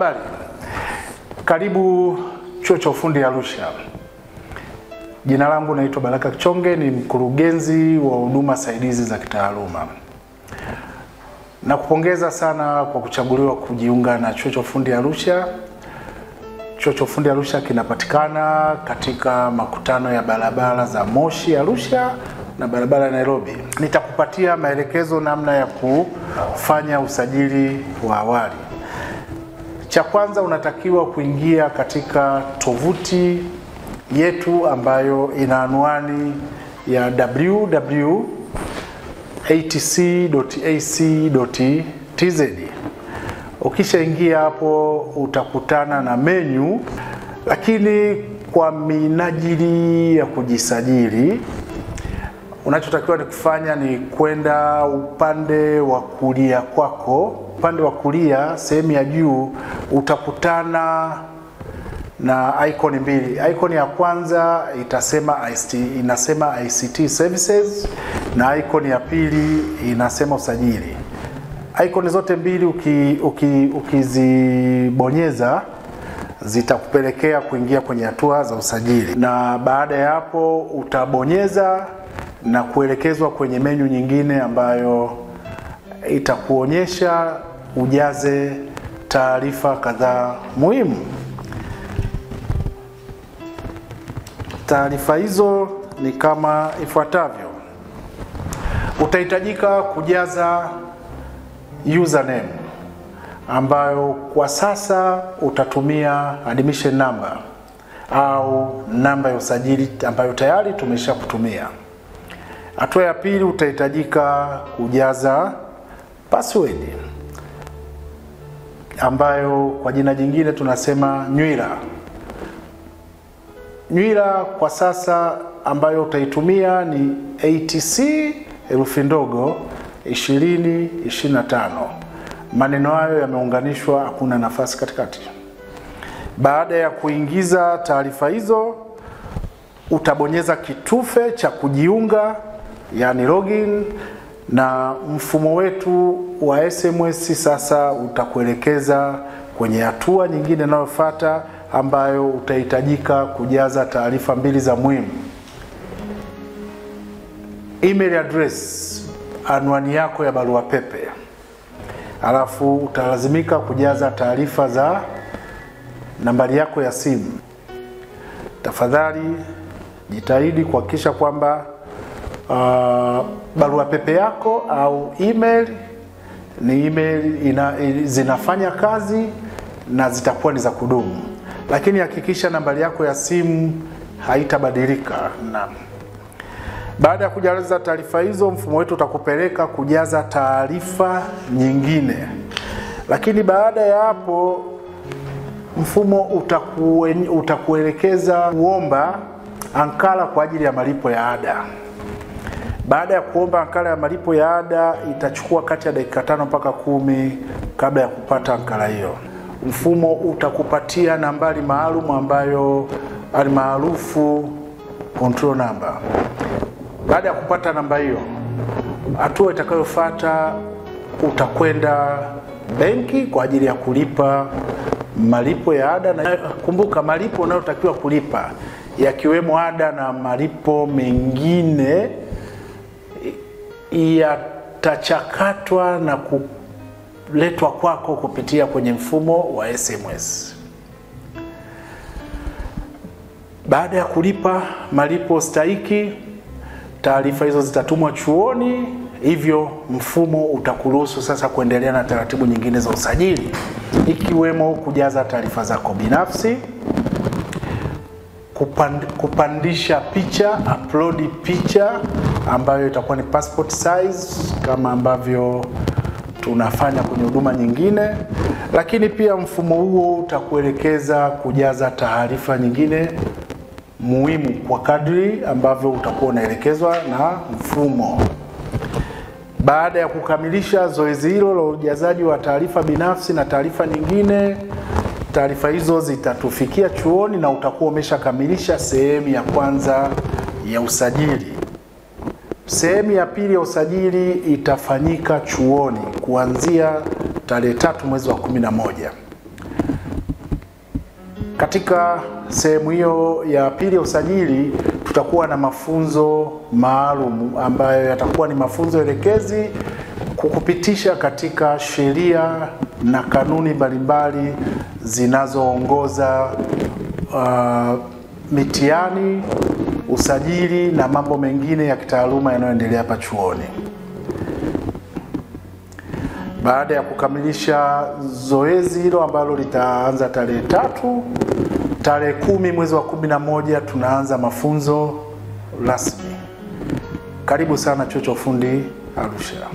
Habari. Karibu Chuo cha Ufundi Arusha. Jina langu naitwa Baraka Kichonge, ni mkurugenzi wa huduma saidizi za kitaaluma. Nakupongeza sana kwa kuchaguliwa kujiunga na Chuo cha Ufundi Arusha. Chuo cha Ufundi Arusha kinapatikana katika makutano ya barabara za Moshi Arusha na barabara ya Nairobi. Nitakupatia maelekezo namna ya kufanya usajili wa awali. Cha kwanza, unatakiwa kuingia katika tovuti yetu ambayo ina anwani ya www.atc.ac.tz. Ukishaingia hapo utakutana na menu, lakini kwa minajili ya kujisajili unachotakiwa ni kufanya ni kwenda upande wa kulia kwako. Upande wa kulia sehemu ya juu utakutana na icon mbili. Icon ya kwanza inasema ICT Services na icon ya pili inasema usajili. Icon zote mbili ukizibonyeza zitakupelekea kuingia kwenye hatua za usajili, na baada ya hapo utabonyeza na kuelekezwa kwenye menu nyingine ambayo itakuonyesha ujaze taarifa kadhaa muhimu. Taarifa hizo ni kama ifuatavyo. Utahitajika kujaza username ambayo kwa sasa utatumia admission number au namba ya usajili ambayo tayari tumeshakutumia. Hatua ya pili, utahitajika kujaza password ambayo kwa jina jingine tunasema nywila. Nywila kwa sasa ambayo utaitumia ni ATC herufi ndogo 2025. Maneno hayo yameunganishwa, hakuna nafasi katikati. Baada ya kuingiza taarifa hizo, utabonyeza kitufe cha kujiunga, yani login, na mfumo wetu wa SMS sasa utakuelekeza kwenye hatua nyingine inayofuata ambayo utahitajika kujaza taarifa mbili za muhimu. Email address, anwani yako ya barua pepe. Alafu utalazimika kujaza taarifa za nambari yako ya simu. Tafadhali jitahidi kuhakikisha kwamba barua pepe yako au email ni email zinafanya kazi na zitakuwa ni za kudumu. Lakini hakikisha nambari yako ya simu haitabadilika. Baada ya kujaza taarifa hizo, mfumo wetu utakupeleka kujaza taarifa nyingine. Lakini baada ya hapo mfumo utakuelekeza kuomba ankara kwa ajili ya malipo ya ada. Baada ya kuomba ankara ya malipo ya ada, itachukua kati ya dakika 5 mpaka 10 kabla ya kupata ankara hiyo. Mfumo utakupatia nambari maalum ambayo almaarufu control number. Baada ya kupata namba hiyo, hatua itakayofuata utakwenda benki kwa ajili ya kulipa malipo ya ada. Na kumbuka, malipo unayotakiwa kulipa yakiwemo ada na malipo mengine yatachakatwa na kuletwa kwako kupitia kwenye mfumo wa SMS. Baada ya kulipa malipo stahiki, taarifa hizo zitatumwa chuoni, hivyo mfumo utakuruhusu sasa kuendelea na taratibu nyingine za usajili, ikiwemo kujaza taarifa zako binafsi, kupandisha picha, upload picha ambayo itakuwa ni passport size kama ambavyo tunafanya kwenye huduma nyingine. Lakini pia mfumo huo utakuelekeza kujaza taarifa nyingine muhimu kwa kadri ambavyo utakuwa unaelekezwa na mfumo. Baada ya kukamilisha zoezi hilo la ujazaji wa taarifa binafsi na taarifa nyingine, taarifa hizo zitatufikia chuoni na utakuwa umeshakamilisha sehemu ya kwanza ya usajili. Sehemu ya pili ya usajili itafanyika chuoni kuanzia tarehe 3 mwezi wa 11. Katika sehemu hiyo ya pili ya usajili tutakuwa na mafunzo maalum ambayo yatakuwa ni mafunzo elekezi kukupitisha katika sheria na kanuni mbalimbali zinazoongoza mitihani, usajili na mambo mengine ya kitaaluma yanayoendelea hapa chuoni. Baada ya kukamilisha zoezi hilo ambalo litaanza tarehe 3, tarehe 10 mwezi wa 11 tunaanza mafunzo rasmi. Karibu sana Chuo cha Ufundi Arusha.